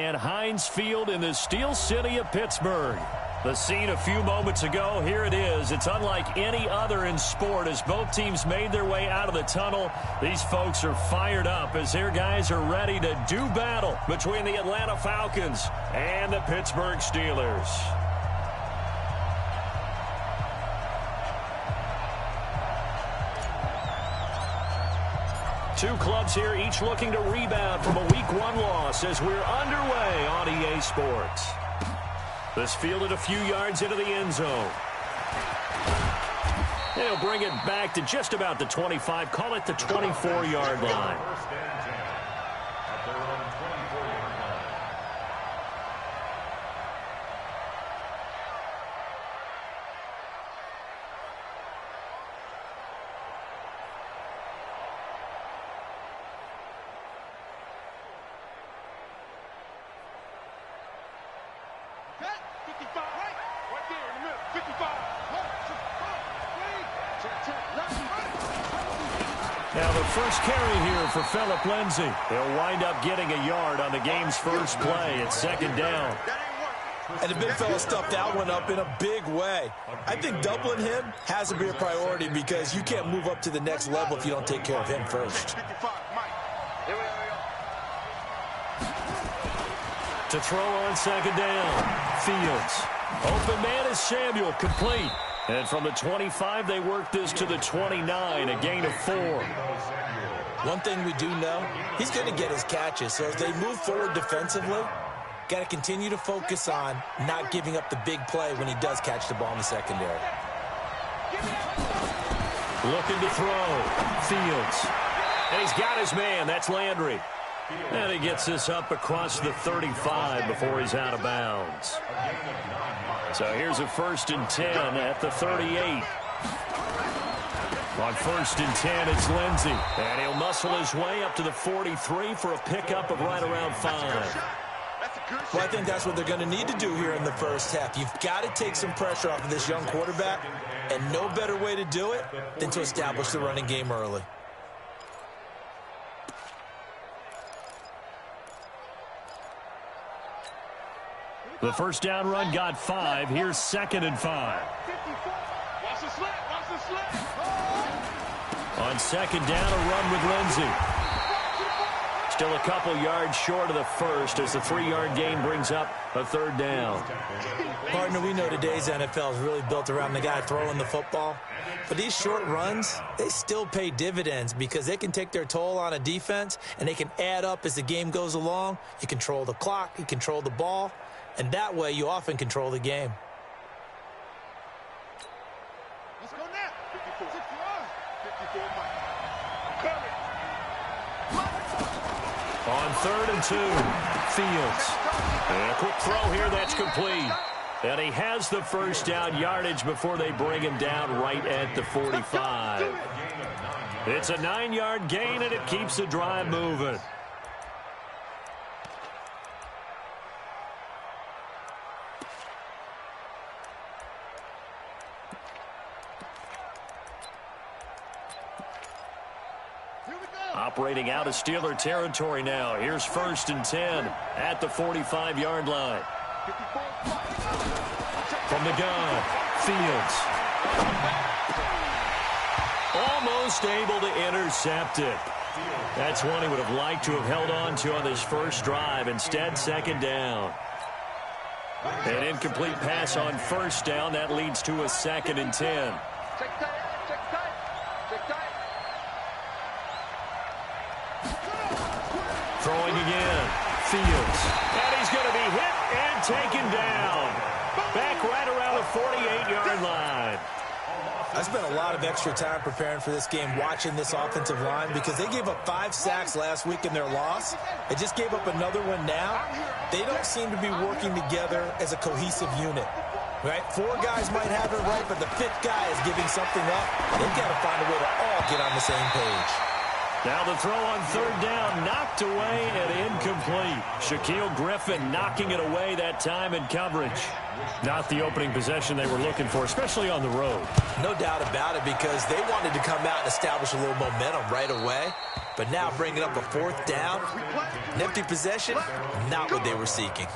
at Heinz Field in the Steel City of Pittsburgh. The scene a few moments ago, here it is. It's unlike any other in sport as both teams made their way out of the tunnel. These folks are fired up as their guys are ready to do battle between the Atlanta Falcons and the Pittsburgh Steelers. Two clubs here, each looking to rebound from a Week 1 loss as we're underway on EA Sports. This fielded a few yards into the end zone. They'll bring it back to just about the 25, call it the 24-yard line. Now the first carry here for Phillip Lindsay. He'll wind up getting a yard on the game's first play. It's second down. And the big fella stuffed that one up in a big way. I think doubling him has to be a priority because you can't move up to the next level if you don't take care of him first. To throw on second down, Fields. Open man is Samuel, complete. And from the 25, they work this to the 29, a gain of 4. One thing we do know, he's going to get his catches. So as they move forward defensively, got to continue to focus on not giving up the big play when he does catch the ball in the secondary. Looking to throw, Fields. And he's got his man, that's Landry. And he gets this up across the 35 before he's out of bounds. So here's a 1st and 10 at the 38. On 1st and 10, it's Lindsay. And he'll muscle his way up to the 43 for a pickup of right around 5. Well, I think that's what they're going to need to do here in the first half. You've got to take some pressure off of this young quarterback, and no better way to do it than to establish the running game early. The first down run got 5. Here's 2nd and 5. On second down, a run with Lindsay. Still a couple yards short of the first as the 3-yard gain brings up a 3rd down. Partner, we know today's NFL is really built around the guy throwing the football. But these short runs, they still pay dividends because they can take their toll on a defense and they can add up as the game goes along. You control the clock, you control the ball. And that way, you often control the game. Let's go now. 54. 54. On 3rd and 2, Fields. And a quick throw here that's complete. And he has the first down yardage before they bring him down right at the 45. It's a 9-yard gain, and it keeps the drive moving. Operating out of Steeler territory now. Here's 1st and 10 at the 45-yard line. From the gun, Fields. Almost able to intercept it. That's one he would have liked to have held on to on this first drive. Instead, 2nd down. An incomplete pass on 1st down. That leads to a 2nd and 10. Throwing again, Fields. And he's going to be hit and taken down. Back right around the 48-yard line. I spent a lot of extra time preparing for this game, watching this offensive line, because they gave up 5 sacks last week in their loss. They just gave up another one now. They don't seem to be working together as a cohesive unit. Right? 4 guys might have it right, but the 5th guy is giving something up. They've got to find a way to all get on the same page. Now the throw on 3rd down, knocked away and incomplete. Shaquille Griffin knocking it away that time in coverage. Not the opening possession they were looking for, especially on the road. No doubt about it, because they wanted to come out and establish a little momentum right away. But now bringing up a fourth down, an empty possession, not what they were seeking.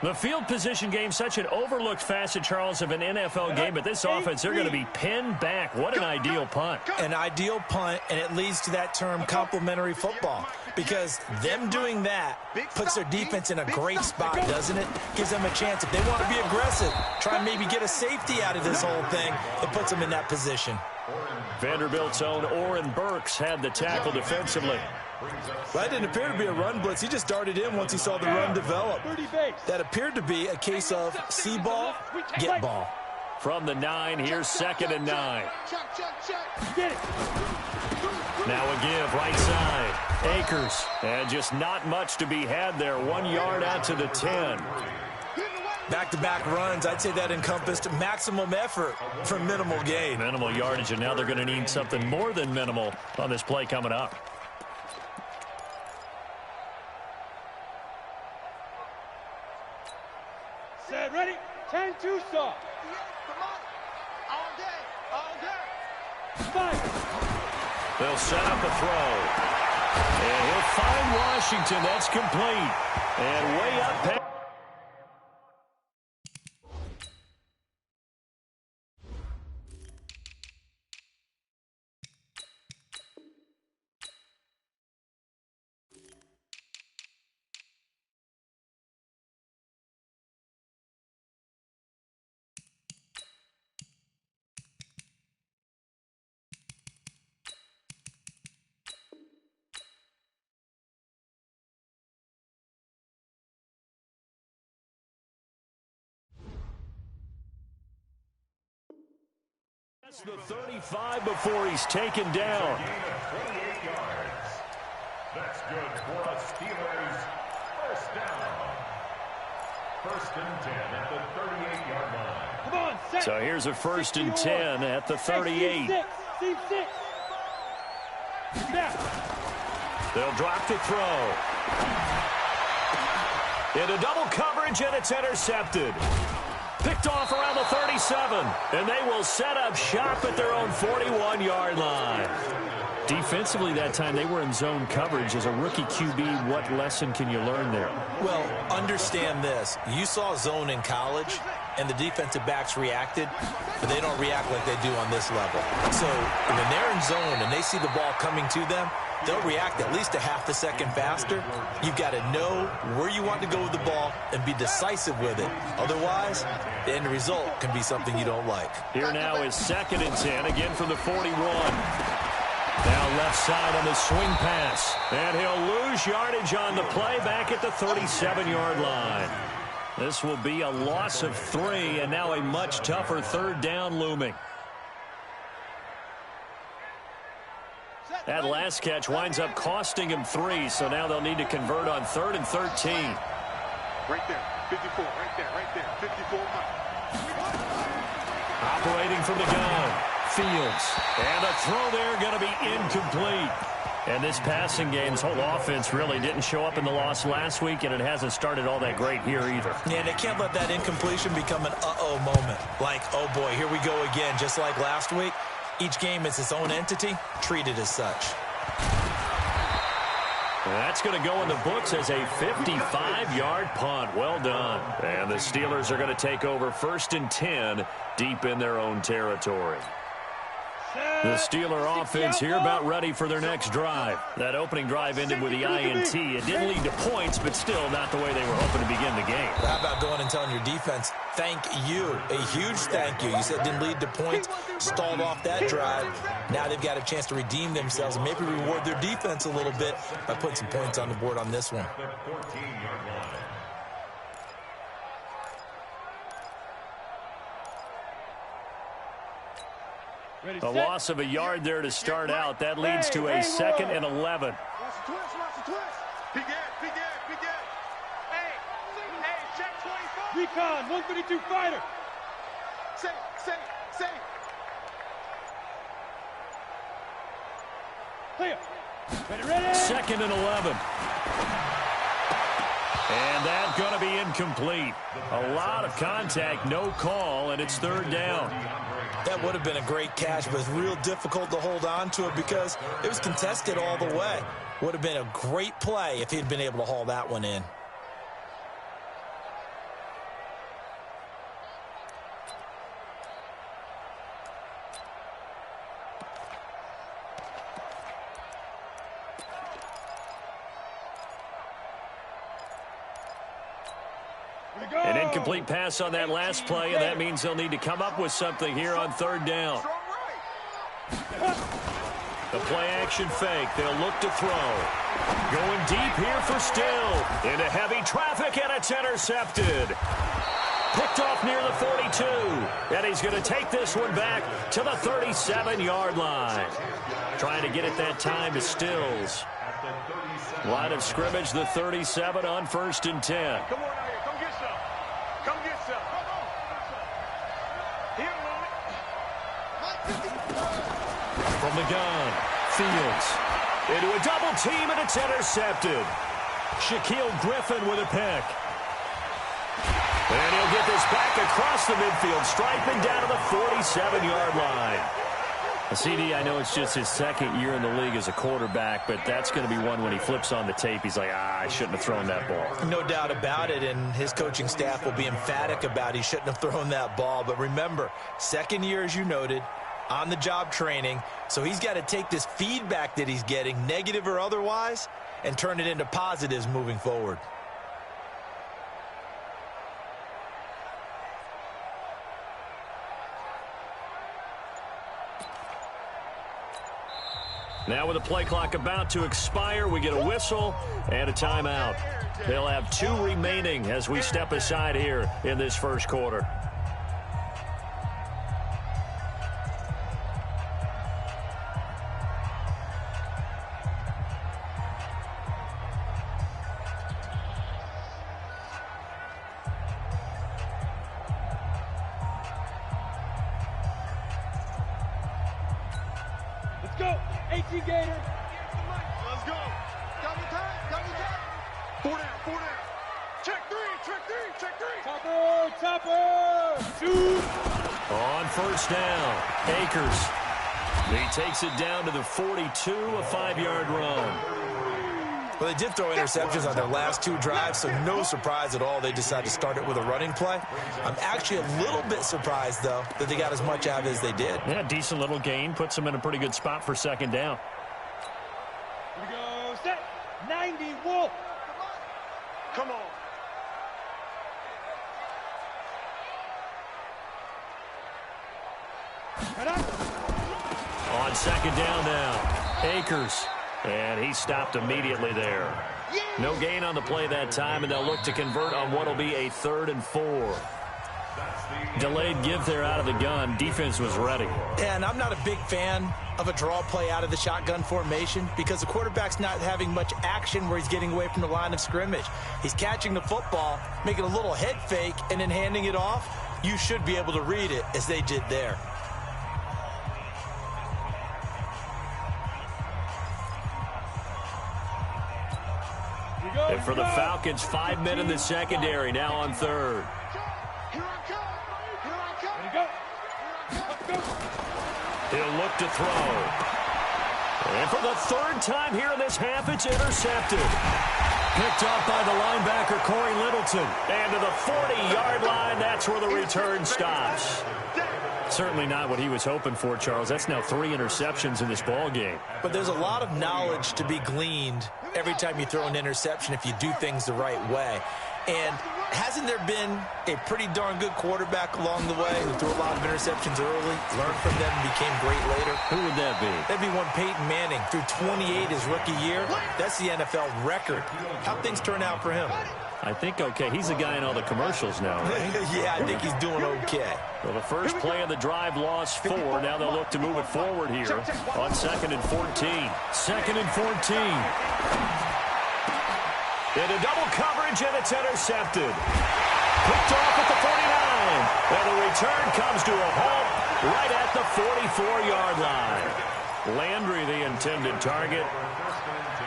The field position game, such an overlooked facet, Charles, of an NFL game. But this offense, they're going to be pinned back. What an ideal punt. An ideal punt, and it leads to that term complementary football. Because them doing that puts their defense in a great spot, doesn't it? Gives them a chance. If they want to be aggressive, try and maybe get a safety out of this whole thing, it puts them in that position. Vanderbilt's own Oren Burks had the tackle defensively. That didn't appear to be a run blitz. He just darted in once he saw the run develop. That appered to be a case of see ball, get ball. From the 9, here's 2nd and 9. Now a give, right side. Akers, and just not much to be had there. 1 yard out to the 10. Back-to-back runs, I'd say that encompassed maximum effort for minimal gain. Minimal yardage, and now they're going to need something more than minimal on this play coming up. Set, ready, 10-2 stop. All day. Five. They'll set up a throw. And he'll find Washington. That's complete. And way up past. The 35 before he's taken down. 28 yards. That's good for a Steelers first down. 1st and 10 at the 38-yard line. Come on, set. So here's a 1st and 10 at the 38. Team 6. They'll drop to throw. Into double coverage, and it's intercepted. Picked off around the 37, and they will set up shop at their own 41-yard line. Defensively that time, they were in zone coverage. As a rookie QB, what lesson can you learn there? Well, understand this. You saw zone in college, and the defensive backs reacted, but they don't react like they do on this level. So when they're in zone and they see the ball coming to them, they'll react at least a half a second faster. You've got to know where you want to go with the ball and be decisive with it. Otherwise, the end result can be something you don't like. Here now is 2nd and 10, again from the 41. Now left side on the swing pass. And he'll lose yardage on the play back at the 37-yard line. This will be a loss of 3, and now a much tougher 3rd down looming. That last catch winds up costing him 3, so now they'll need to convert on 3rd and 13. Right there, 54, right there, 54. Operating from the gun, Fields. And a throw there going to be incomplete. And this passing game's whole offense really didn't show up in the loss last week, and it hasn't started all that great here either. Yeah, they can't let that incompletion become an uh-oh moment. Like, oh boy, here we go again, just like last week. Each game is its own entity, treated as such. That's going to go in the books as a 55-yard punt. Well done. And the Steelers are going to take over 1st and 10 deep in their own territory. The Steeler offense here about ready for their next drive. That opening drive ended with the INT. It didn't lead to points, but still not the way they were hoping to begin the game. How about going and telling your defense, thank you, a huge thank you. You said it didn't lead to points, stalled off that drive. Now they've got a chance to redeem themselves and maybe reward their defense a little bit by putting some points on the board on this one. The 14-yard line. A loss of a yard there to start out. That leads to a 2nd and 11. Watch the twist. Begin. Hey, check 24. Recon, 152 fighter. Say. Clear. Ready. 2nd and 11. And that's going to be incomplete. A lot of contact, no call, and it's third down. That would have been a great catch, but it's real difficult to hold on to it because it was contested all the way. Would have been a great play if he'd been able to haul that one in. An incomplete pass on that last play, and that means they'll need to come up with something here on third down. The play-action fake. They'll look to throw. Going deep here for Still. Into heavy traffic, and it's intercepted. Picked off near the 42. And he's going to take this one back to the 37-yard line. Trying to get it that time to Stills. Line of scrimmage, the 37 on 1st and 10. Come on out here. Come get some. Come get some. Here, From the gun, Fields into a double team, and it's intercepted. Shaquille Griffin with a pick. And he'll get this back across the midfield stripe and down to the 47-yard line. CD, I know it's just his second year in the league as a quarterback, but that's going to be one when he flips on the tape. He's like, I shouldn't have thrown that ball. No doubt about it, and his coaching staff will be emphatic about he shouldn't have thrown that ball. But remember, second year, as you noted, on-the-job training, so he's got to take this feedback that he's getting, negative or otherwise, and turn it into positives moving forward. Now with the play clock about to expire, we get a whistle and a timeout. They'll have 2 remaining as we step aside here in this first quarter. Let's go. 18 Gator. Let's go. Double time. Double time. 4 down. 4 down. Check 3. Check 3. Check 3. Topper. Topper. Shoot. On first down, Akers. He takes it down to the 42, a 5-yard run. Well, they did throw interceptions on their last 2 drives, so no surprise at all they decided to start it with a running play. I'm actually a little bit surprised, though, that they got as much out of it as they did. Yeah, decent little gain. Puts them in a pretty good spot for second down. Here we go. Set. 90. Wolf. Come on. On second down now, Akers. And he stopped immediately there. No gain on the play that time, and they'll look to convert on what will be a 3rd and 4. Delayed give there out of the gun. Defense was ready. And I'm not a big fan of a draw play out of the shotgun formation because the quarterback's not having much action where he's getting away from the line of scrimmage. He's catching the football, making a little head fake, and then handing it off. You should be able to read it as they did there. And for the Falcons, 5 men in the secondary, now on 3rd. Here I come. Here I come. Ready, go. Go. He'll look to throw. And for the 3rd time here in this half, it's intercepted. Picked up by the linebacker, Corey Littleton. And to the 40-yard line, that's where the return stops. Certainly not what he was hoping for, Charles. That's now 3 interceptions in this ball game. But there's a lot of knowledge to be gleaned every time you throw an interception if you do things the right way. And hasn't there been a pretty darn good quarterback along the way who threw a lot of interceptions early, learned from them, and became great later? Who would that be? That'd be one Peyton Manning. Threw 28 his rookie year. That's the NFL record. How'd things turn out for him? I think okay. He's the guy in all the commercials now, right? Yeah, I think he's doing okay. Well, the first play of the drive lost 4. Now they'll look to move it forward here on 2nd and 14. 2nd and 14. Into double coverage, and it's intercepted. Picked off at the 49. And the return comes to a halt right at the 44-yard line. Landry, the intended target.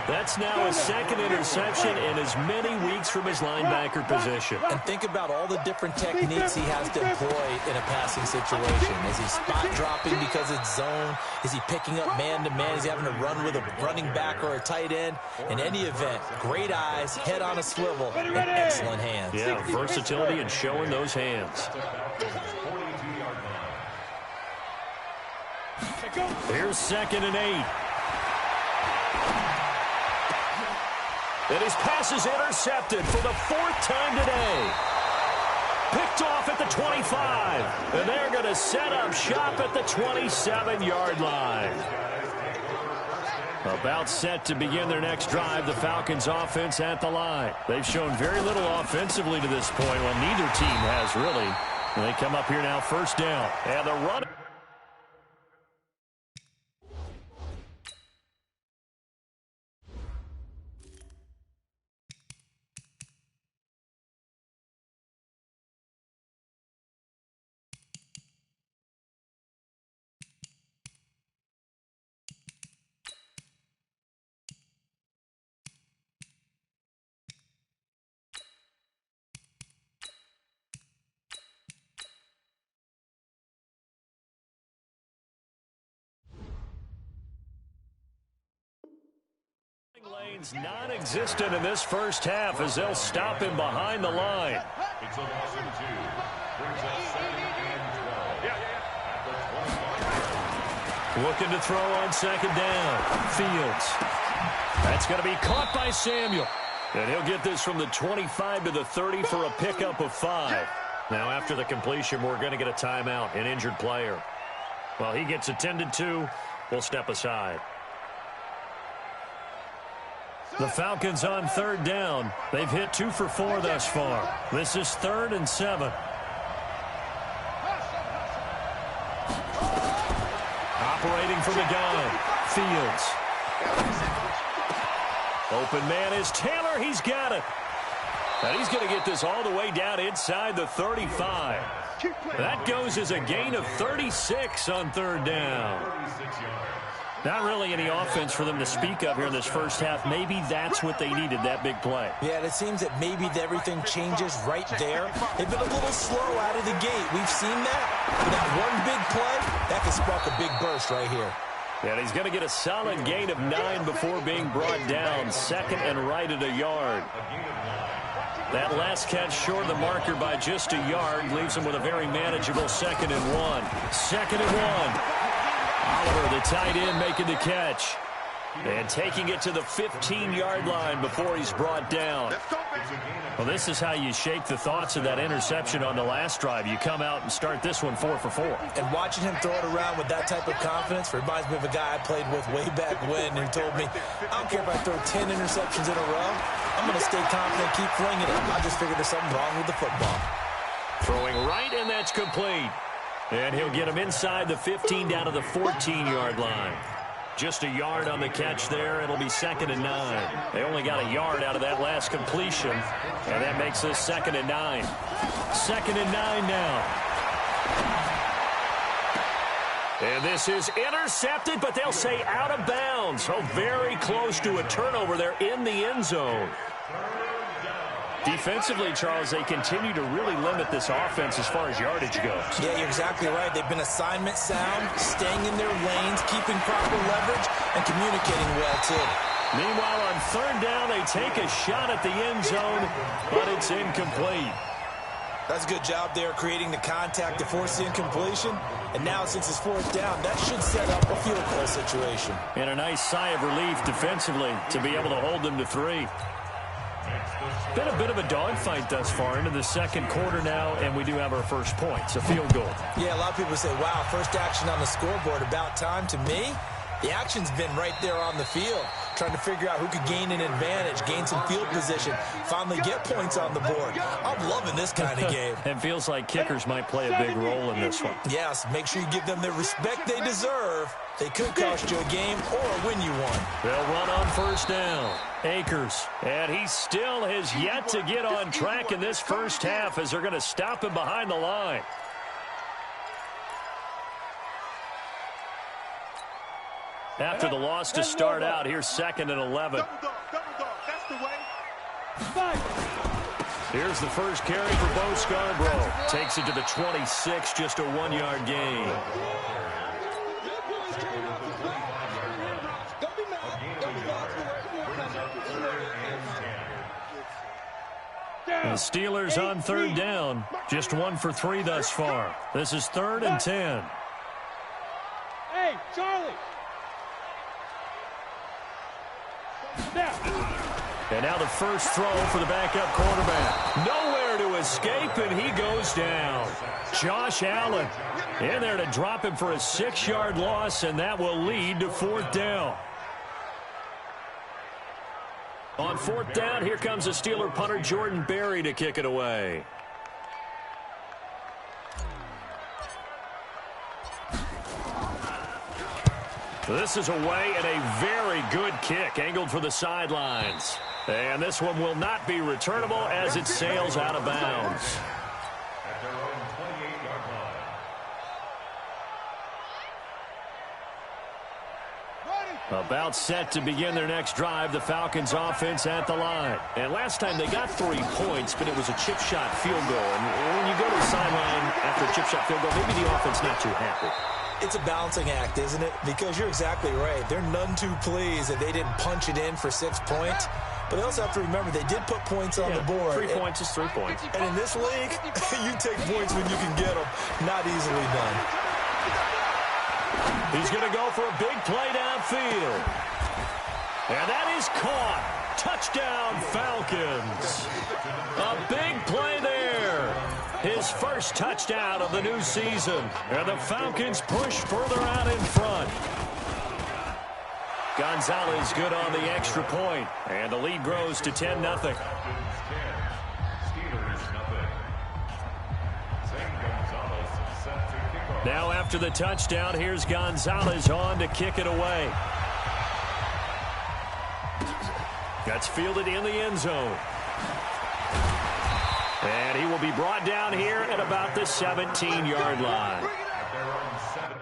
That's now his second interception in as many weeks from his linebacker position. And think about all the different techniques he has to employ in a passing situation. Is he spot dropping because it's zone? Is he picking up man-to-man? Is he having to run with a running back or a tight end? In any event, great eyes, head on a swivel, and excellent hands. Yeah, versatility and showing those hands. Here's 2nd and 8. And his pass is intercepted for the 4th time today. Picked off at the 25. And they're going to set up shop at the 27-yard line. About set to begin their next drive, the Falcons offense at the line. They've shown very little offensively to this point. Well, neither team has really. And they come up here now, 1st down. And the run. Lanes non-existent in this first half as they'll stop him behind the line. It's a loss of 2. Brings us 2nd and 12. Looking to throw on 2nd down. Fields. That's going to be caught by Samuel. And he'll get this from the 25 to the 30 for a pickup of 5. Now after the completion, we're going to get a timeout, an injured player. Well, he gets attended to. We'll step aside. The Falcons on 3rd down. They've hit 2 for 4 thus far. This is 3rd and 7. Operating from the gun. Fields. Open man is Taylor. He's got it. And he's going to get this all the way down inside the 35. That goes as a gain of 36 on 3rd down. Not really any offense for them to speak of here in this first half. Maybe that's what they needed, that big play. Yeah, and it seems that maybe everything changes right there. They've been a little slow out of the gate. We've seen that. But that one big play, that can spark a big burst right here. And he's going to get a solid gain of 9 before being brought down. 2nd and right at a yard. That last catch short of the marker by just a yard leaves him with a very manageable 2nd and 1. 2nd and 1. Oliver, the tight end, making the catch. And taking it to the 15-yard line before he's brought down. Well, this is how you shake the thoughts of that interception on the last drive. You come out and start this one 4 for 4. And watching him throw it around with that type of confidence reminds me of a guy I played with way back when who told me, I don't care if I throw 10 interceptions in a row. I'm going to stay confident, keep flinging it. I just figured there's something wrong with the football. Throwing right, and that's complete. And he'll get him inside the 15 down to the 14-yard line. Just a yard on the catch there. It'll be 2nd and 9. They only got a yard out of that last completion, and that makes this 2nd and 9. 2nd and 9 now. And this is intercepted, but they'll say out of bounds. So very close to a turnover there in the end zone. Defensively, Charles, they continue to really limit this offense as far as yardage goes. Yeah, you're exactly right. They've been assignment sound, staying in their lanes, keeping proper leverage, and communicating well, too. Meanwhile, on 3rd down, they take a shot at the end zone, but it's incomplete. That's a good job there, creating the contact to force the incompletion. And now, since it's 4th down, that should set up a field goal situation. And a nice sigh of relief defensively to be able to hold them to 3. Been a bit of a dogfight thus far into the 2nd quarter now, and we do have our first points, a field goal. Yeah, a lot of people say, wow, first action on the scoreboard, about time. To me, the action's been right there on the field, trying to figure out who could gain an advantage, gain some field position, finally get points on the board. I'm loving this kind of game. It feels like kickers might play a big role in this one. Yes, make sure you give them the respect they deserve. They could cost you a game or win you one. They'll run on 1st down. Akers, and he still has yet to get on track in this first half as they're going to stop him behind the line. After the loss to start out, here's 2nd and 11. Double dog, that's the way. Here's the first carry for Bo Scarborough. Takes it to the 26, just a 1-yard gain. The Steelers on 3rd down. Just 1 for 3 thus far. This is 3rd and 10. Hey, Charlie. And now the first throw for the backup quarterback. Nowhere to escape, and he goes down. Josh Allen in there to drop him for a 6-yard loss, and that will lead to 4th down. On 4th down, here comes the Steeler punter Jordan Berry to kick it away. This is away and a very good kick, angled for the sidelines. And this one will not be returnable as it sails out of bounds. At their own 28-yard line. About set to begin their next drive, the Falcons offense at the line. And last time they got 3 points, but it was a chip shot field goal. And when you go to the sideline after a chip shot field goal, maybe the offense not too happy. It's a balancing act, isn't it? Because you're exactly right. They're none too pleased that they didn't punch it in for 6 points. But they also have to remember they did put points on the board. 3 points is 3 points. And in this league, you take points when you can get them. Not easily done. He's going to go for a big play downfield. And that is caught. Touchdown, Falcons. A big play there. His first touchdown of the new season. And the Falcons push further out in front. Gonzalez good on the extra point. And the lead grows to 10-0. Steelers 0. Gonzalez set to kick off. Now after the touchdown, here's Gonzalez on to kick it away. That's fielded in the end zone. And he will be brought down here at about the 17-yard line. At their own 7.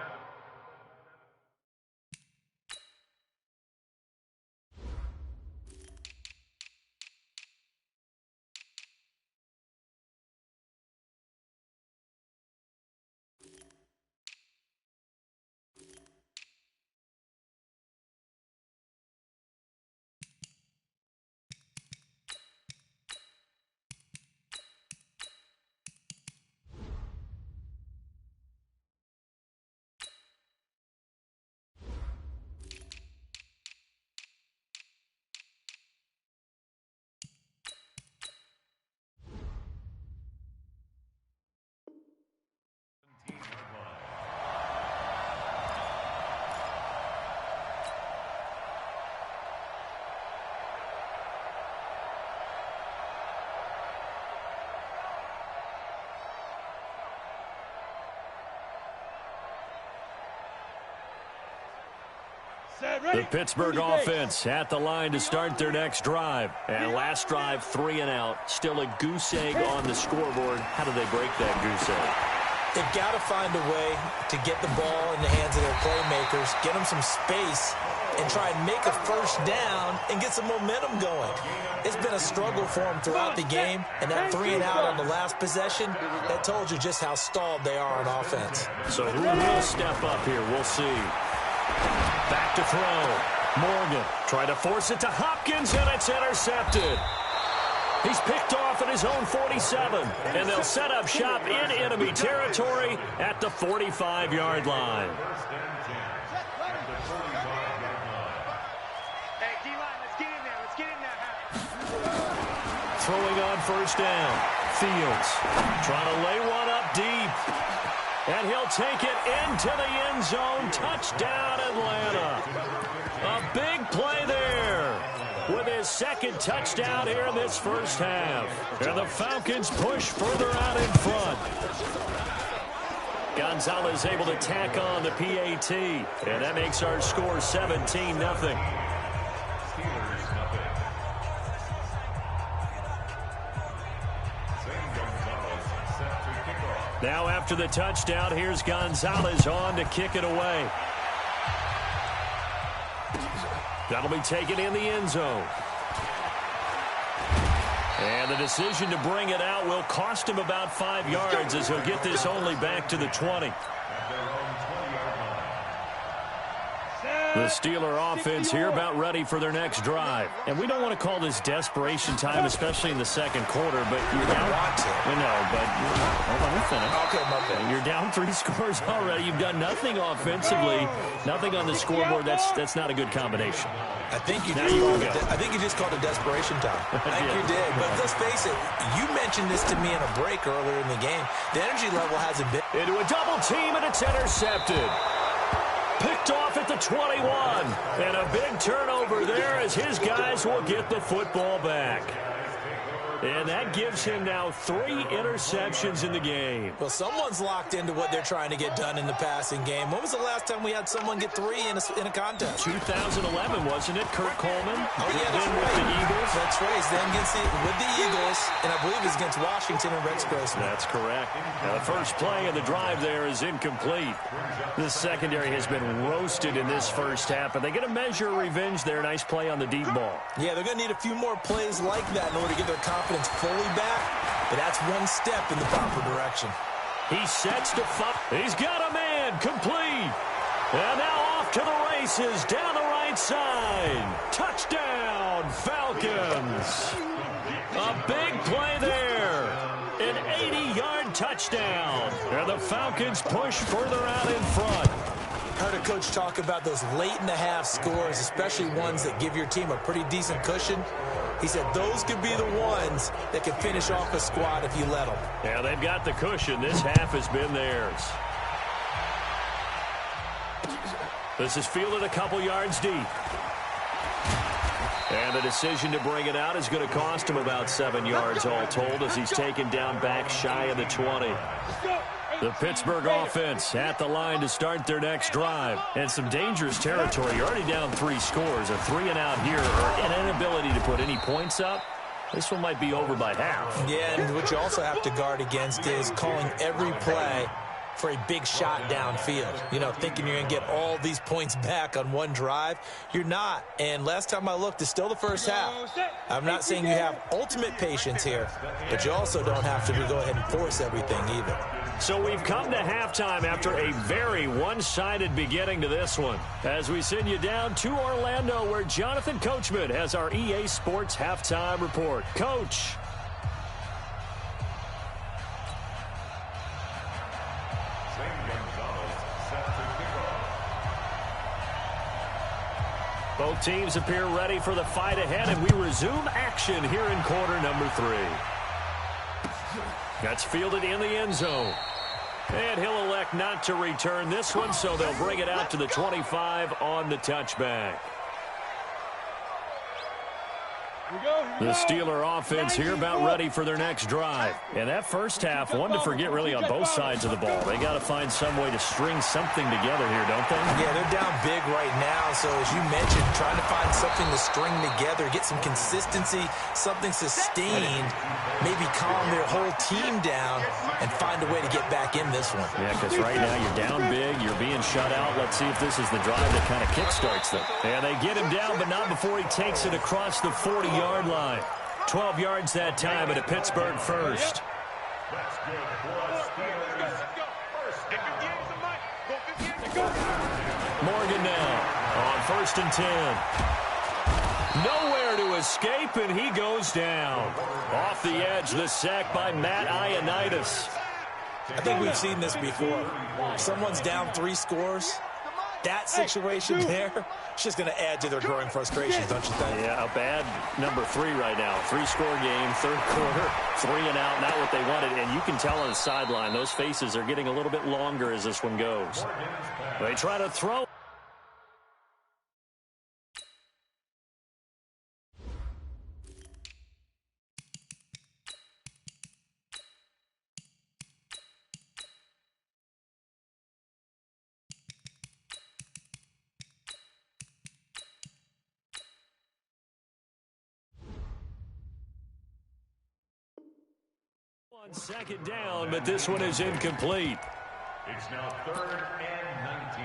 The Pittsburgh offense at the line to start their next drive. And last drive, 3 and out. Still a goose egg on the scoreboard. How do they break that goose egg? They've got to find a way to get the ball in the hands of their playmakers, get them some space, and try and make a first down and get some momentum going. It's been a struggle for them throughout the game, and that 3 and out on the last possession, that told you just how stalled they are on offense. So who will step up here? We'll see. Back to throw. Morgan trying to force it to Hopkins, and it's intercepted. He's picked off at his own 47, and they'll set up shop in enemy territory at the 45-yard line. Hey, D-line, let's get in there. Let's get in there. Throwing on first down. Fields trying to lay one up deep. And he'll take it into the end zone. Touchdown, Atlanta. A big play there with his second touchdown here in this first half. And the Falcons push further out in front. Gonzalez able to tack on the PAT. And that makes our score 17-0. Now after the touchdown, here's Gonzalez on to kick it away. That'll be taken in the end zone. And the decision to bring it out will cost him about 5 yards as he'll get this only back to the 20. The Steeler offense here about ready for their next drive. And we don't want to call this desperation time, especially in the second quarter, but you're down. Let me finish. Okay, my bad. You're down 3 scores already. You've done nothing offensively, nothing on the scoreboard. That's not a good combination. I think you just called it desperation time. I think you did. But let's face it, you mentioned this to me in a break earlier in the game. The energy level hasn't been. Into a double team, and it's intercepted. Picked off at the 21. And a big turnover there as his guys will get the football back. And that gives him now 3 interceptions in the game. Well, someone's locked into what they're trying to get done in the passing game. When was the last time we had someone get 3 in a contest? 2011, wasn't it? Kurt Coleman? Oh, yeah, that's right. With the Eagles? That's right. Then with the Eagles, and I believe it's against Washington and Rex Grossman. That's correct. Now, the first play of the drive there is incomplete. The secondary has been roasted in this first half, but they get a measure of revenge there. Nice play on the deep ball. Yeah, they're going to need a few more plays like that in order to get their confidence fully back, but that's one step in the proper direction. He sets to fire. He's got a man complete. And now off to the races down the right side. Touchdown, Falcons. A big play there. An 80-yard touchdown. And the Falcons push further out in front. Heard a coach talk about those late-in-the-half scores, especially ones that give your team a pretty decent cushion. He said those could be the ones that can finish off a squad if you let them. Yeah, they've got the cushion. This half has been theirs. This is fielded a couple yards deep. And the decision to bring it out is going to cost him about 7 yards all told as he's taken down back shy of the 20. The Pittsburgh offense at the line to start their next drive. And some dangerous territory. You're already down 3 scores. A 3-and-out here or an inability to put any points up. This one might be over by half. Yeah, and what you also have to guard against is calling every play for a big shot downfield. You know, thinking you're going to get all these points back on one drive. You're not. And last time I looked, it's still the first half. I'm not saying you have ultimate patience here, but you also don't have to go ahead and force everything either. So we've come to halftime after a very one-sided beginning to this one. As we send you down to Orlando, where Jonathan Coachman has our EA Sports halftime report. Coach. Both teams appear ready for the fight ahead, and we resume action here in quarter number 3. That's fielded in the end zone. And he'll elect not to return this one, so they'll bring it out to the 25 on the touchback. The Steeler offense here about ready for their next drive. And that first half, one to forget really on both sides of the ball. They got to find some way to string something together here, don't they? Yeah, they're down big right now. So as you mentioned, trying to find something to string together, get some consistency, something sustained, maybe calm their whole team down and find a way to get back in this one. Yeah, because right now you're down big, you're being shut out. Let's see if this is the drive that kind of kickstarts them. And they get him down, but not before he takes it across the 40-yard line. 12 yards that time at a Pittsburgh first. That's good for us. Steelers first down. Morgan now on 1st and 10. Nowhere to escape, and he goes down. Off the edge, the sack by Matt Ioannidis. I think we've seen this before. Someone's down 3 scores. That situation there, it's just going to add to their growing frustrations, don't you think? Yeah, a bad number 3 right now. 3-score game, third quarter, 3-and-out, not what they wanted. And you can tell on the sideline, those faces are getting a little bit longer as this one goes. They try to throw. On 2nd down, but this one is incomplete. It's now 3rd and 19.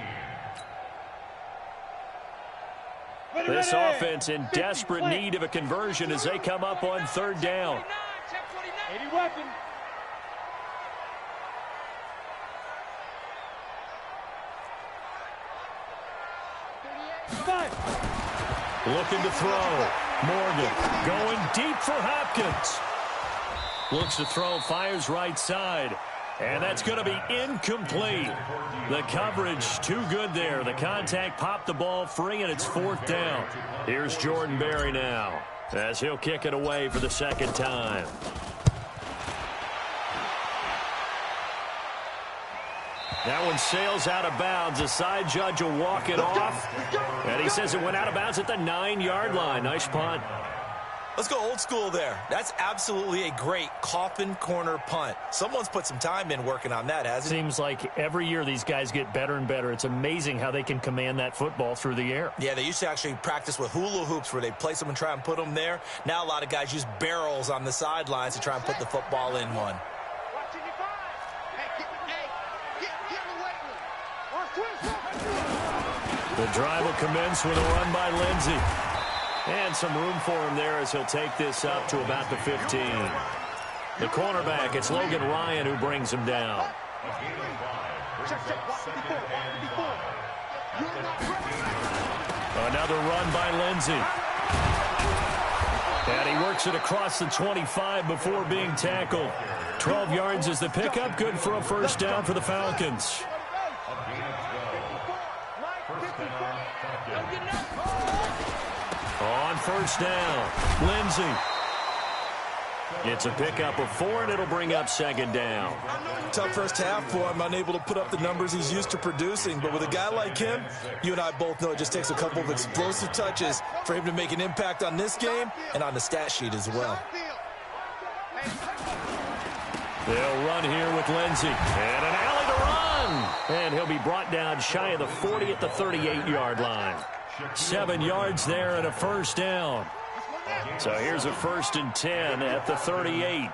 This offense in desperate need of a conversion as they come up on third down. 80 weapon. Looking to throw. Morgan going deep for Hopkins. Looks to throw, fires right side. And that's going to be incomplete. The coverage too good there. The contact popped the ball free, and it's fourth down. Here's Jordan Berry now as he'll kick it away for the second time. That one sails out of bounds. The side judge will walk it off. And he says it went out of bounds at the 9-yard line. Nice punt. Let's go old school there. That's absolutely a great coffin corner punt. Someone's put some time in working on that, hasn't he? Seems like every year these guys get better and better. It's amazing how they can command that football through the air. Yeah, they used to actually practice with hula hoops where they place them and try and put them there. Now a lot of guys use barrels on the sidelines to try and put the football in one. The drive will commence with a run by Lindsey. And some room for him there as he'll take this up to about the 15. The cornerback, it's Logan Ryan who brings him down. Another run by Lindsey. And he works it across the 25 before being tackled. 12 yards is the pickup. Good for a first down for the Falcons. On first down, Lindsey. It's a pickup of 4, and it'll bring up second down. Tough first half for him, unable to put up the numbers he's used to producing. But with a guy like him, you and I both know it just takes a couple of explosive touches for him to make an impact on this game and on the stat sheet as well. They'll run here with Lindsey. And an alley to run. And he'll be brought down shy of the 40 at the 38-yard line. 7 yards there and a first down. So here's a 1st and 10 at the 38.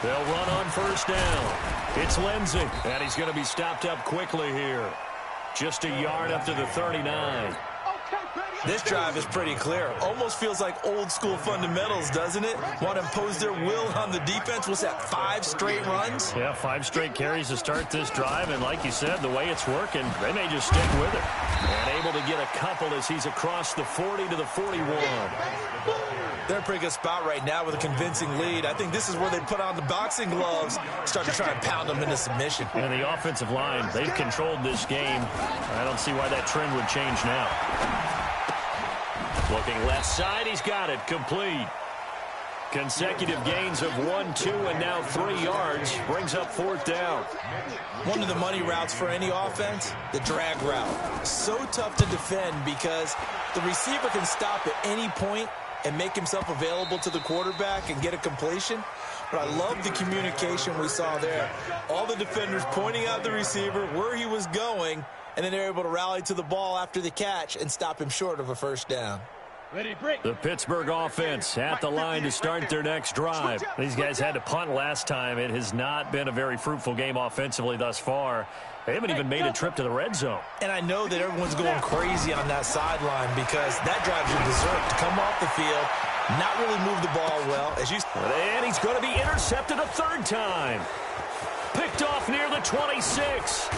They'll run on first down. It's Lindsey. And he's going to be stopped up quickly here. Just a yard up to the 39. This drive is pretty clear. Almost feels like old school fundamentals, doesn't it? Want to impose their will on the defense. Was that 5 straight runs? Yeah, 5 straight carries to start this drive. And like you said, the way it's working, they may just stick with it. And able to get a couple as he's across the 40 to the 41. They're in a pretty good spot right now with a convincing lead. I think this is where they put on the boxing gloves, start to try and pound them into submission. And the offensive line, they've controlled this game. I don't see why that trend would change now. Looking left side, he's got it, complete. Consecutive gains of 1, 2, and now 3 yards brings up fourth down. One of the money routes for any offense, the drag route. So tough to defend because the receiver can stop at any point and make himself available to the quarterback and get a completion. But I love the communication we saw there. All the defenders pointing out the receiver, where he was going, and then they're able to rally to the ball after the catch and stop him short of a first down. The Pittsburgh offense at the line to start their next drive. These guys had to punt last time. It has not been a very fruitful game offensively thus far. They haven't even made a trip to the red zone. And I know that everyone's going crazy on that sideline because that drives your dessert to come off the field, not really move the ball well. And he's going to be intercepted a third time. Picked off near the 26.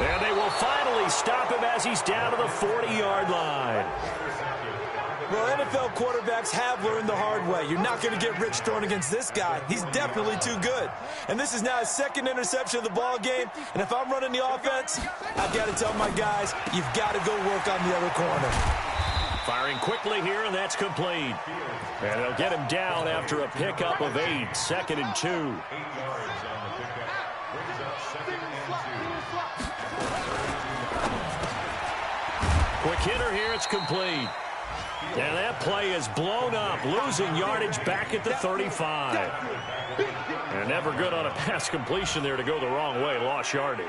And they will finally stop him as he's down to the 40-yard line. Well, NFL quarterbacks have learned the hard way. You're not going to get rich throwing against this guy. He's definitely too good. And this is now his second interception of the ball game. And if I'm running the offense, I've got to tell my guys, you've got to go work on the other corner. Firing quickly here, and that's complete. And they'll get him down after a pickup of 8, 2nd and 2. Quick hitter here, it's complete. And that play is blown up, losing yardage back at the 35. And never good on a pass completion there to go the wrong way, lost yardage.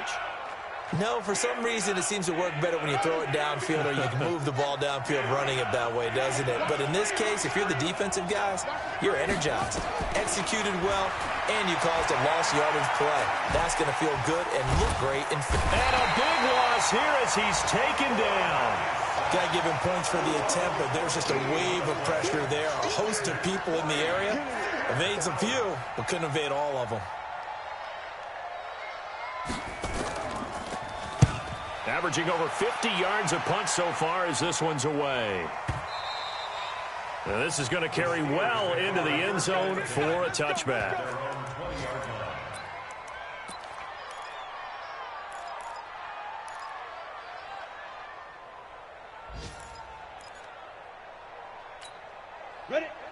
No, for some reason it seems to work better when you throw it downfield or you can move the ball downfield running it that way, doesn't it? But in this case, if you're the defensive guys, you're energized, executed well, and you caused a lost yardage play. That's going to feel good and look great. And a big loss here as he's taken down. Got to give him points for the attempt, but there's just a wave of pressure there. A host of people in the area. Evades a few, but couldn't evade all of them. Averaging over 50 yards a punt so far as this one's away. Now this is going to carry well into the end zone for a touchback.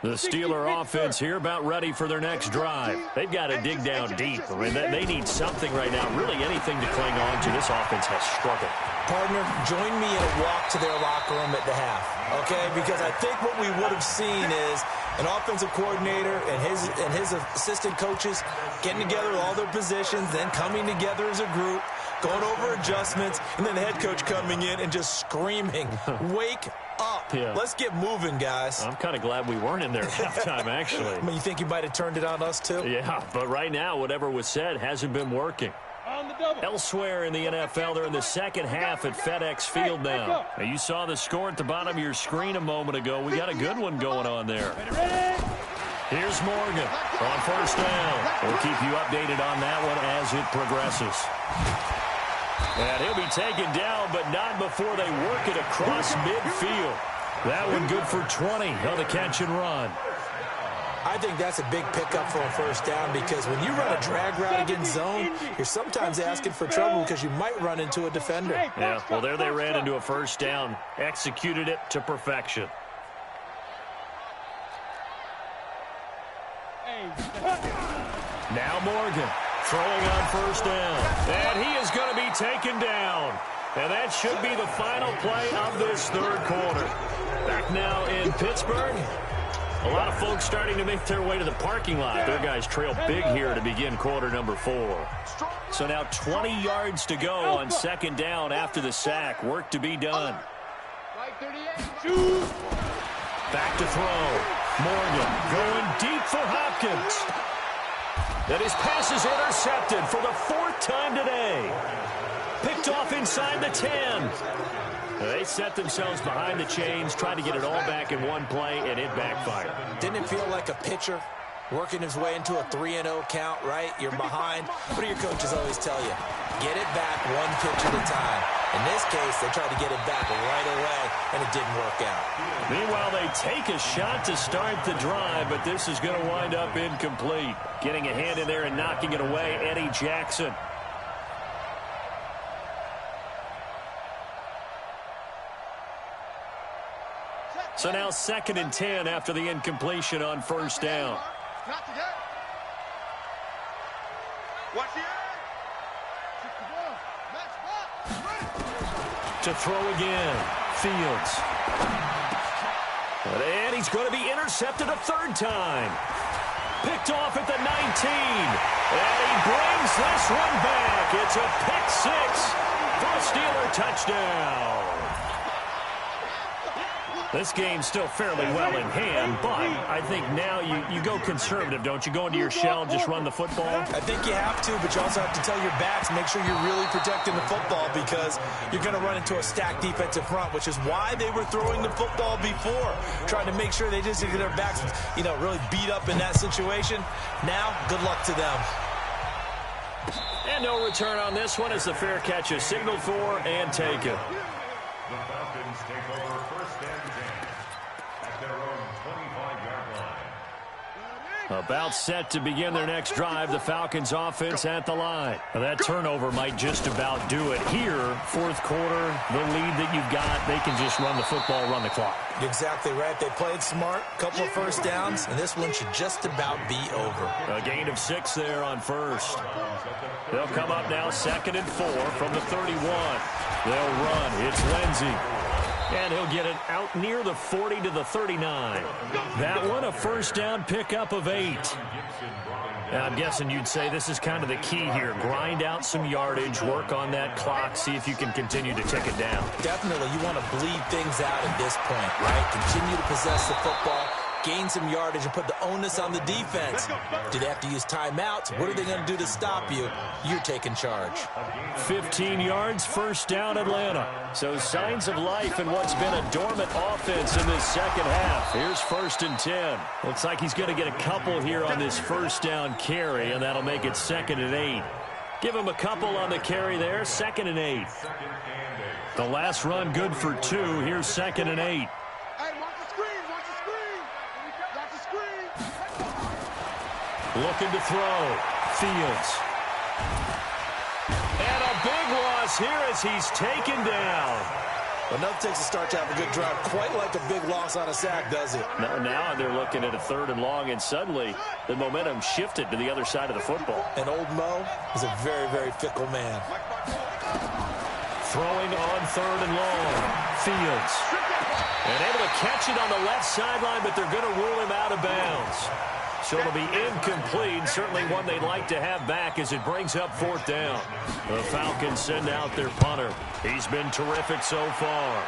The Steeler offense here about ready for their next drive. They've got to dig down deep. I mean, they need something right now, really anything to cling on to. This offense has struggled. Partner, join me in a walk to their locker room at the half, okay? Because I think what we would have seen is an offensive coordinator and his assistant coaches getting together with all their positions, then coming together as a group, going over adjustments, and then the head coach coming in and just screaming, wake up. Yeah. Let's get moving, guys. I'm kind of glad we weren't in there at halftime, actually. I mean, you think you might have turned it on us, too? Yeah, but right now, whatever was said hasn't been working. Elsewhere in the NFL, they're in the second half at FedEx Field now. Now, you saw the score at the bottom of your screen a moment ago. We got a good one going on there. Here's Morgan on first down. We'll keep you updated on that one as it progresses. And he'll be taken down, but not before they work it across midfield. That one good for 20 on the catch and run. I think that's a big pickup for a first down because when you run a drag route against zone, you're sometimes asking for trouble because you might run into a defender. Yeah, well, there they ran into a first down, executed it to perfection. Now Morgan throwing on first down. And he is going to be taken down. And that should be the final play of this third quarter. Back now in Pittsburgh. A lot of folks starting to make their way to the parking lot. Their guys trail big here to begin quarter number 4. So now 20 yards to go on second down after the sack. Work to be done. Back to throw. Morgan going deep for Hopkins. And his pass is intercepted for the 4th time today. Picked off inside the 10. They set themselves behind the chains, tried to get it all back in one play, and it backfired. Didn't it feel like a pitcher working his way into a 3-0 count, right? You're behind. What do your coaches always tell you? Get it back one pitch at a time. In this case, they tried to get it back right away, and it didn't work out. Meanwhile, they take a shot to start the drive, but this is going to wind up incomplete. Getting a hand in there and knocking it away, Eddie Jackson. So now 2nd and 10 after the incompletion on first down. To throw again, Fields. And he's going to be intercepted a 3rd time. Picked off at the 19. And he brings this one back. It's a pick 6 for a Steeler touchdown. This game's still fairly well in hand, but I think now you go conservative, don't you? Go into your shell and just run the football? I think you have to, but you also have to tell your backs, make sure you're really protecting the football because you're going to run into a stacked defensive front, which is why they were throwing the football before, trying to make sure they just get their backs, really beat up in that situation. Now, good luck to them. And no return on this one as the fair catch is signaled for and taken. The Falcons take over 1st and 10 at their own 25-yard line. About set to begin their next drive, the Falcons offense at the line. Now that turnover might just about do it. Here, 4th quarter, the lead that you've got, they can just run the football, run the clock. Exactly right. They played smart, couple of first downs, and this one should just about be over. A gain of 6 there on first. They'll come up now 2nd and 4 from the 31. They'll run. It's Lindsey. And he'll get it out near the 40 to the 39. That one, a first down pickup of 8. And I'm guessing you'd say this is kind of the key here. Grind out some yardage, work on that clock, see if you can continue to tick it down. Definitely, you want to bleed things out at this point, right? Continue to possess the football, gain some yardage, and put the onus on the defense. Do they have to use timeouts? What are they going to do to stop you? You're taking charge. 15 yards, first down, Atlanta. So signs of life in what's been a dormant offense in this second half. Here's 1st and 10. Looks like he's going to get a couple here on this first down carry, and that'll make it 2nd and 8. Give him a couple on the carry there, 2nd and 8. The last run good for 2. Here's 2nd and 8. Hey, watch the screen, watch the screen. Watch the screen. Looking to throw. Fields. And a big loss here as he's taken down. Well, nothing takes a start to have a good drive quite like a big loss on a sack, does it? Now they're looking at a 3rd and long, and suddenly the momentum shifted to the other side of the football. And old Mo is a very, very fickle man. Throwing on 3rd and long. Fields. And able to catch it on the left sideline, but they're going to rule him out of bounds. So it'll be incomplete, certainly one they'd like to have back as it brings up 4th down. The Falcons send out their punter. He's been terrific so far.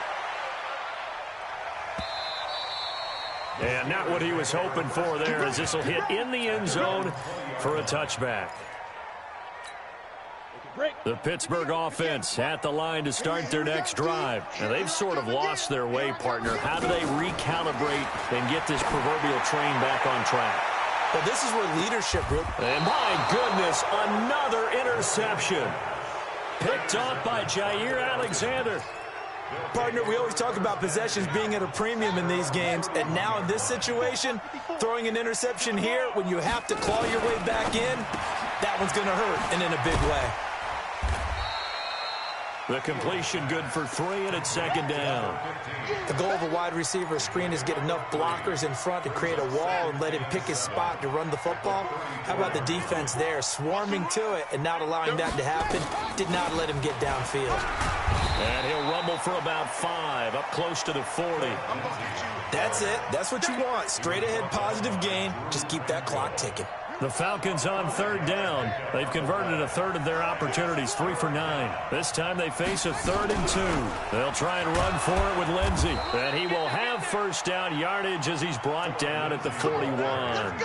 And not what he was hoping for there, as this will hit in the end zone for a touchback. The Pittsburgh offense at the line to start their next drive. Now, they've sort of lost their way, partner. How do they recalibrate and get this proverbial train back on track? Well, this is where leadership really... And my goodness, another interception. Picked off by Jair Alexander. Partner, we always talk about possessions being at a premium in these games, and now in this situation, throwing an interception here when you have to claw your way back in, that one's going to hurt, and in a big way. The completion good for 3, and it's 2nd down. The goal of a wide receiver screen is get enough blockers in front to create a wall and let him pick his spot to run the football. How about the defense there, swarming to it and not allowing that to happen? Did not let him get downfield. And he'll rumble for about 5, up close to the 40. That's it. That's what you want. Straight ahead positive gain. Just keep that clock ticking. The Falcons on 3rd down. They've converted a 1/3 of their opportunities, 3 for 9. This time they face a 3rd and 2. They'll try and run for it with Lindsey. And he will have first down yardage as he's brought down at the 41.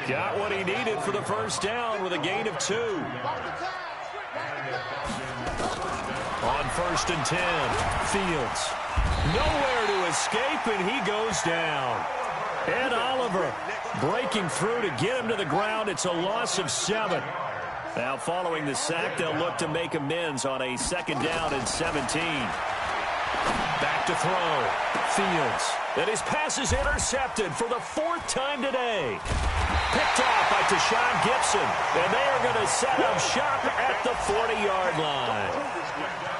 Got what he needed for the first down with a gain of 2. On 1st and 10, Fields. Nowhere to escape, and he goes down. Ed Oliver breaking through to get him to the ground. It's a loss of 7. Now following the sack, they'll look to make amends on a 2nd down and 17. Back to throw. Fields. And his pass is intercepted for the 4th time today. Picked off by Tashawn Gibson. And they are going to set up shop at the 40-yard line.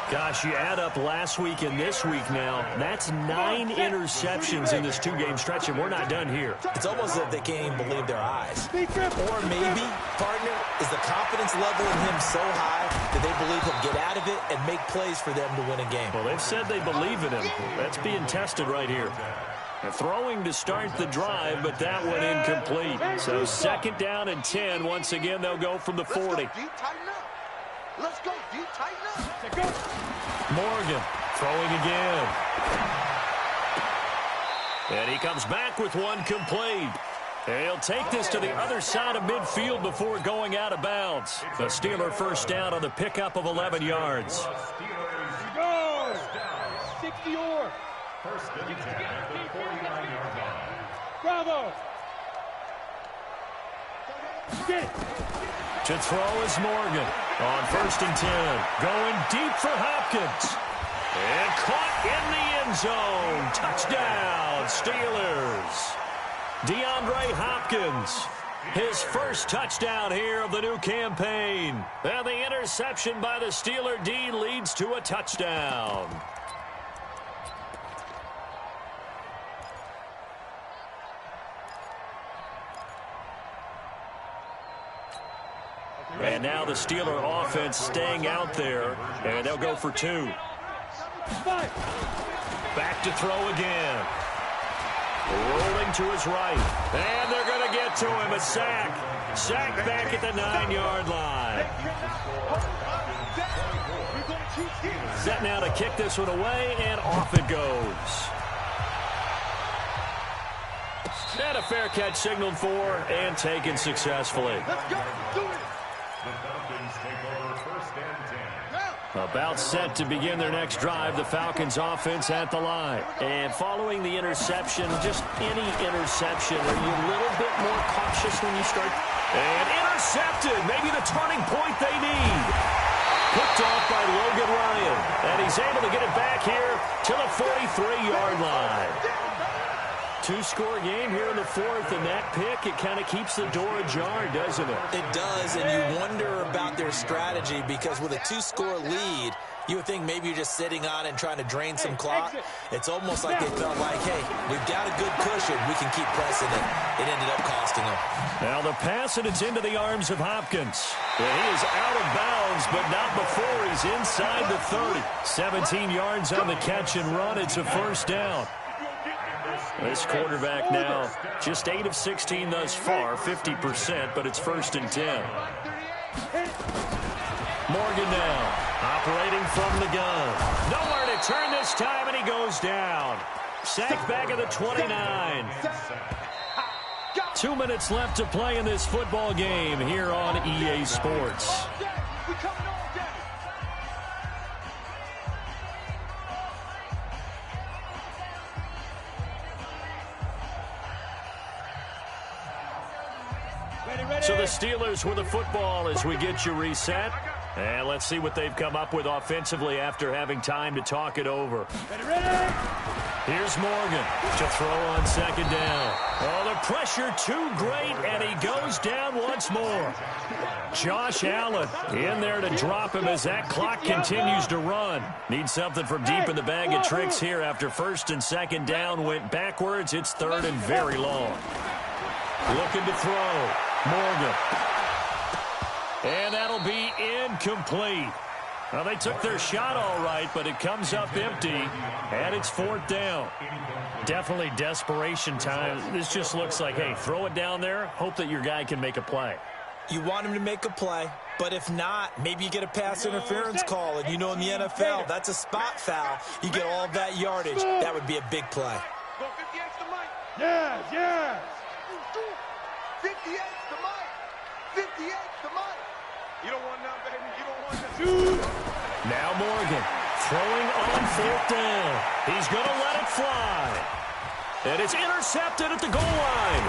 Gosh, you add up last week and this week now, that's 9 interceptions in this 2-game stretch, and we're not done here. It's almost as if they can't even believe their eyes. Or maybe, partner, is the confidence level in him so high that they believe he'll get out of it and make plays for them to win a game. Well, they've said they believe in him. That's being tested right here. Throwing to start the drive, but that one incomplete. So 2nd down and 10. Once again, they'll go from the 40. Let's go, D, tighten up. Morgan throwing again. And he comes back with one complete. And he'll take this to the other side of midfield before going out of bounds. The Steeler first down on the pickup of 11 yards. Go! 60-or. 1st and 10 at the 49-yard line. Bravo! Get it! To throw is Morgan on 1st and 10. Going deep for Hopkins. And caught in the end zone. Touchdown, Steelers. DeAndre Hopkins, his first touchdown here of the new campaign. And the interception by the Steeler D leads to a touchdown. And now the Steeler offense staying out there, and they'll go for 2. Back to throw again. Rolling to his right. And they're going to get to him, a sack. Sack back at the 9-yard line. Set now to kick this one away, and off it goes. And a fair catch signaled for and taken successfully. About set to begin their next drive, the Falcons offense at the line. And following the interception, just any interception, are you a little bit more cautious when you start? And intercepted, maybe the turning point they need. Picked off by Logan Ryan. And he's able to get it back here to the 43-yard line. Two-score game here in the fourth, and that pick, it kind of keeps the door ajar, doesn't it? It does, and you wonder about their strategy because with a two-score lead, you would think maybe you're just sitting on it and trying to drain some clock. It's almost like they felt like, hey, we've got a good cushion. We can keep pressing it. It ended up costing them. Now the pass, and it's into the arms of Hopkins. And he is out of bounds, but not before he's inside the 30. 17 yards on the catch and run. It's a first down. This quarterback now just 8 of 16 thus far, 50%, but it's 1st and 10. Morgan now operating from the gun. Nowhere to turn this time, and he goes down. Sacked back at the 29. 2 minutes left to play in this football game here on EA Sports. So the Steelers with the football as we get you reset. And let's see what they've come up with offensively after having time to talk it over. Here's Morgan to throw on 2nd down. Oh, the pressure too great, and he goes down once more. Josh Allen in there to drop him as that clock continues to run. Needs something from deep in the bag of tricks here after 1st and 2nd down went backwards. It's 3rd and very long. Looking to throw. Morgan. And that'll be incomplete. Well, they took their shot all right, but it comes up empty, and it's 4th down. Definitely desperation time. This just looks like, hey, throw it down there, hope that your guy can make a play. You want him to make a play, but if not, maybe you get a pass interference call, and you know in the NFL, that's a spot foul. You get all of that yardage. That would be a big play. Yes, yes. 58 to Mike. 58 to Mike. You don't want none, baby. You don't want none. Now Morgan throwing on 4th down. He's going to let it fly. And it's intercepted at the goal line.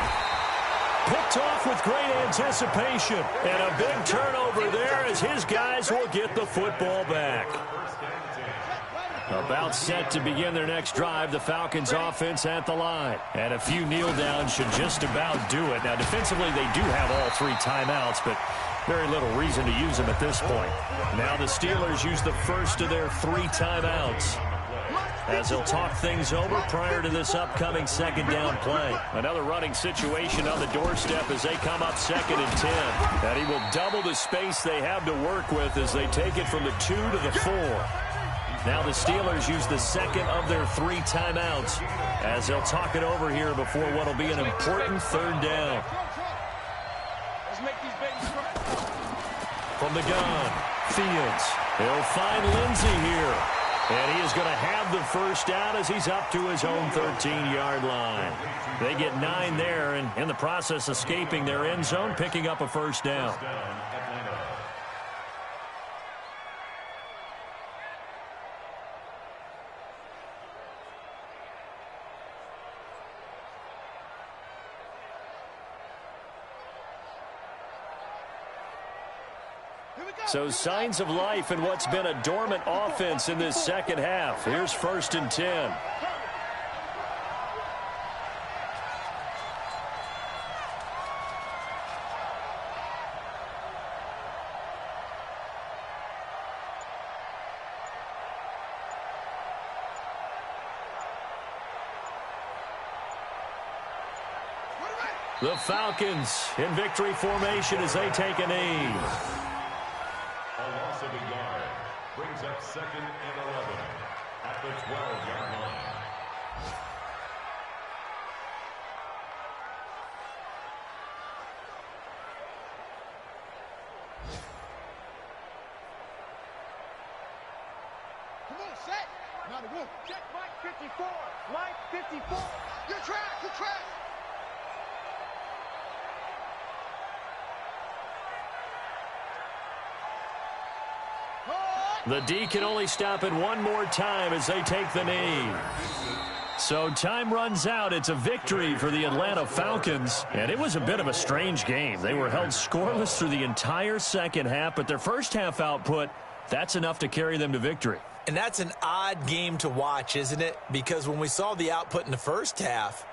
Picked off with great anticipation. And a big turnover there as his guys will get the football back. About set to begin their next drive, the Falcons offense at the line. And a few kneel downs should just about do it. Now, defensively, they do have all 3 timeouts, but very little reason to use them at this point. Now the Steelers use the first of their 3 timeouts as they'll talk things over prior to this upcoming 2nd down play. Another running situation on the doorstep as they come up 2nd and 10. And he will double the space they have to work with as they take it from the 2 to the 4. Now the Steelers use the 2nd of their 3 timeouts as they'll talk it over here before what will be an important 3rd down. From the gun, Fields. He'll find Lindsey here. And he is going to have the first down as he's up to his own 13-yard line. They get 9 there, and in the process escaping their end zone, picking up a first down. So signs of life in what's been a dormant offense in this second half. Here's 1st and 10. The Falcons in victory formation as they take a knee. A yard brings up 2nd and 11 at the 12-yard line. set. Now to go. Check Mike 54. Mike 54. You're trapped. You're trapped. The D can only stop it one more time as they take the knee. So time runs out. It's a victory for the Atlanta Falcons. And it was a bit of a strange game. They were held scoreless through the entire second half, but their first half output, that's enough to carry them to victory. And that's an odd game to watch, isn't it? Because when we saw the output in the first half,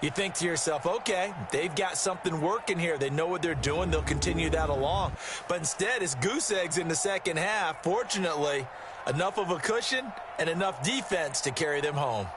you think to yourself, okay, they've got something working here. They know what they're doing. They'll continue that along. But instead, it's goose eggs in the second half. Fortunately, enough of a cushion and enough defense to carry them home.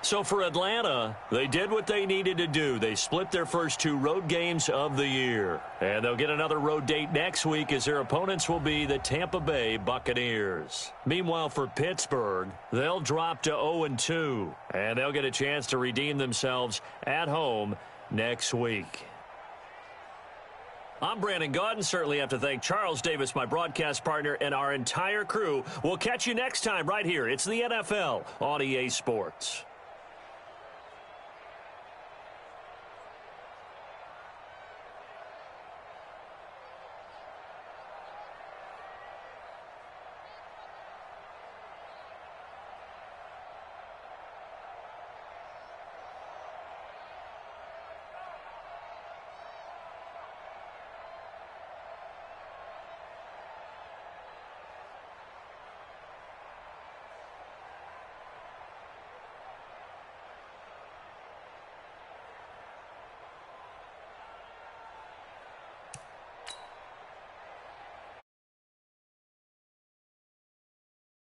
So for Atlanta, they did what they needed to do. They split their first 2 road games of the year. And they'll get another road date next week as their opponents will be the Tampa Bay Buccaneers. Meanwhile, for Pittsburgh, they'll drop to 0-2. And they'll get a chance to redeem themselves at home next week. I'm Brandon Gaudin. Certainly have to thank Charles Davis, my broadcast partner, and our entire crew. We'll catch you next time right here. It's the NFL on EA Sports.